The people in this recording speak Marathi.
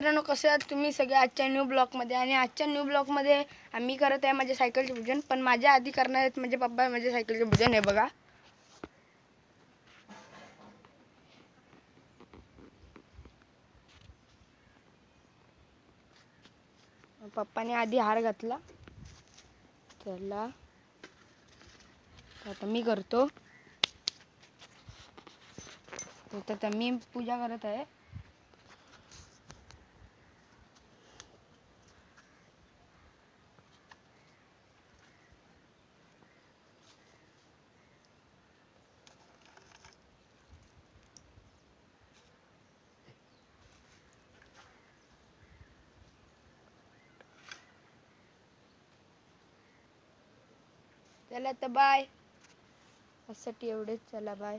मित्रांनो, कसे आहात तुम्ही सगळे आजच्या न्यू ब्लॉगमध्ये. आणि आजच्या न्यू ब्लॉगमध्ये आम्ही करत आहे माझ्या सायकलचे पूजन. पण माझ्या आधी करणार आहेत माझे पप्पा माझ्या सायकलचे पूजन. हे बघा, पप्पाने आधी हार घातला. चला आता मी करतो. तर मी पूजा करत आहे. चला तर बाय. आजसाठी एवढेच. चला बाय.